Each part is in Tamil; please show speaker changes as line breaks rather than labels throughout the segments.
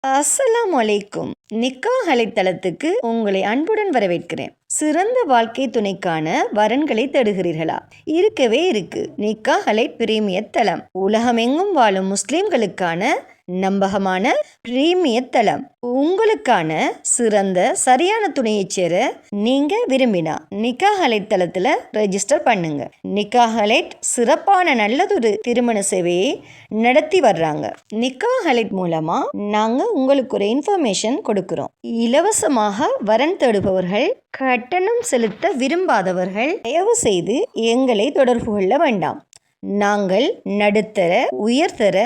அஸ்ஸலாமு அலைக்கும். நிக்காஹ் அலைத்தளத்துக்கு உங்களை அன்புடன் வரவேற்கிறேன். சிறந்த வாழ்க்கை துணைக்கான வரன்களை தேடுகிறீர்களா? இருக்கவே இருக்கு நிக்காஹ் அலை பிரீமியர் தளம். உலகமெங்கும் வாழும் முஸ்லிம்களுக்கான நம்பகமான பிரீமியர் தளம். உங்களுக்கான சிறந்த சரியான துணையை சேர நீங்க விரும்பினா நிக்காஹ் அலைட் தளத்துல ரெஜிஸ்டர் பண்ணுங்க. நிக்காஹ் அலைட் சிறப்பான நல்லதொரு திருமண சேவையை நடத்தி வர்றாங்க. நிக்காஹ் அலைட் மூலமா நாங்க உங்களுக்கு ஒரு இன்ஃபர்மேஷன் கொடுக்கிறோம். இலவசமாக வரன் தேடுபவர்கள், கட்டணம் செலுத்த விரும்பாதவர்கள் தயவு செய்து எங்களை தொடர்பு கொள்ள வேண்டாம். நாங்கள் நடுத்தர, உயர்தர,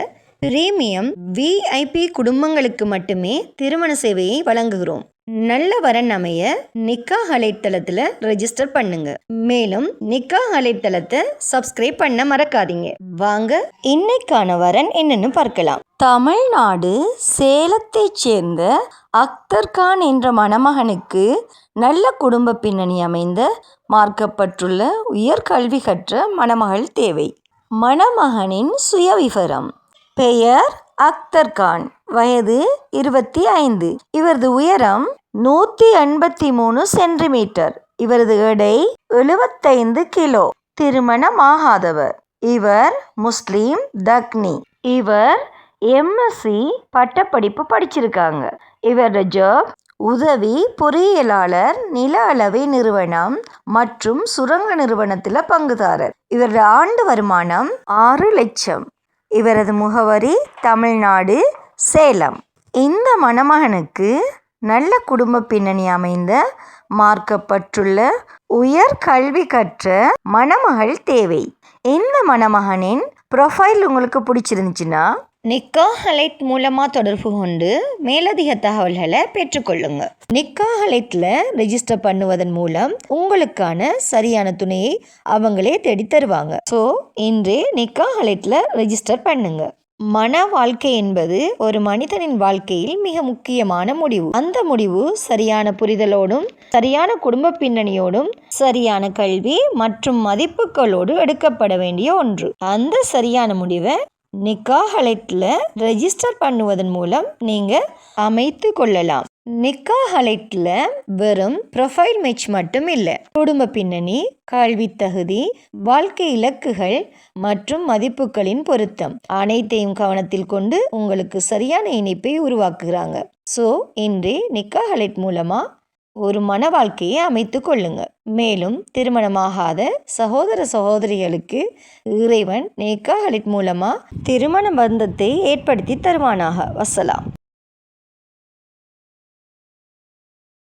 பிரீமியம், விஐபி குடும்பங்களுக்கு மட்டுமே திருமண சேவையை வழங்குகிறோம். நல்ல வரன் அமைய நிக்காஹ் அலைட் தளத்துல ரெஜிஸ்டர் பண்ணுங்க. மேலும் நிக்காஹ் அலைட் தளத்தை சப்ஸ்கிரைப் பண்ண மறக்காதீங்க. வாங்க இன்னைக்கான வரன் என்னன்னு பார்க்கலாம். தமிழ்நாடு சேலத்தைச் சேர்ந்த அக்தர் கான் என்ற மணமகனுக்கு நல்ல குடும்ப பின்னணி அமைந்த மார்க்கப்பட்டுள்ள உயர்கல்வி கற்ற மணமகள் தேவை. மணமகனின் சுயவிவரம்: பெயர் அக்தர் கான், வயது 25, இவரது உயரம் 183 சென்டிமீட்டர், இவரது எடை 75 கிலோ, திருமணமாகாதவர், இவர் முஸ்லீம் தக்னி, இவர் எம்எஸ்சி பட்டப்படிப்பு படிச்சிருக்காங்க. இவரது ஜாப் உதவி பொறியியலாளர், நில அளவை நிறுவனம் மற்றும் சுரங்க நிறுவனத்தில் பங்குதாரர். இவரது ஆண்டு வருமானம் 6 லட்சம். இவரது முகவரி தமிழ்நாடு, சேலம். இந்த மணமகனுக்கு நல்ல குடும்ப பின்னணி அமைந்த மார்க்கப்பட்டுள்ள உயர் கல்வி கற்ற மணமகள் தேவை. இந்த மணமகனின் ப்ரொஃபைல் உங்களுக்கு பிடிச்சிருந்துச்சுன்னா நிக்காஹ் அலைட் மூலமாக தொடர்பு கொண்டு மேலதிக தகவல்களை பெற்றுக்கொள்ளுங்க. நிக்காஹ் அலைட்டில் ரெஜிஸ்டர் பண்ணுவதன் மூலம் உங்களுக்கான சரியான துணையை அவங்களே தேடி தருவாங்க. ஸோ இன்றே நிக்காஹ் அலைட்டில் ரெஜிஸ்டர் பண்ணுங்க. மன வாழ்க்கை என்பது ஒரு மனிதனின் வாழ்க்கையில் மிக முக்கியமான முடிவு. அந்த முடிவு சரியான புரிதலோடும், சரியான குடும்ப பின்னணியோடும், சரியான கல்வி மற்றும் மதிப்புகளோடு எடுக்கப்பட வேண்டிய ஒன்று. அந்த சரியான முடிவை நிக்காஹ் அலைட்டில் ரெஜிஸ்டர் பண்ணுவதன் மூலம் நீங்கள் அமைத்து கொள்ளலாம். நிக்காஹ் அலைட்டில் வெறும் ப்ரொஃபைல் மேட்ச் மட்டும் இல்லை, குடும்ப பின்னணி, கல்வி தகுதி, வாழ்க்கை இலக்குகள் மற்றும் மதிப்புகளின் பொருத்தம் அனைத்தையும் கவனத்தில் கொண்டு உங்களுக்கு சரியான இணைப்பை உருவாக்குகிறாங்க. ஸோ இன்றே நிக்காஹ் அலைட் மூலமாக ஒரு மன வாழ்க்கையை அமைத்து கொள்ளுங்க. மேலும் திருமணமாகாத சகோதர சகோதரிகளுக்கு இறைவன் நிக்காஹ் அலைட் மூலமாக திருமண பந்தத்தை ஏற்படுத்தி தருவானாக. வஸ்ஸலாம்.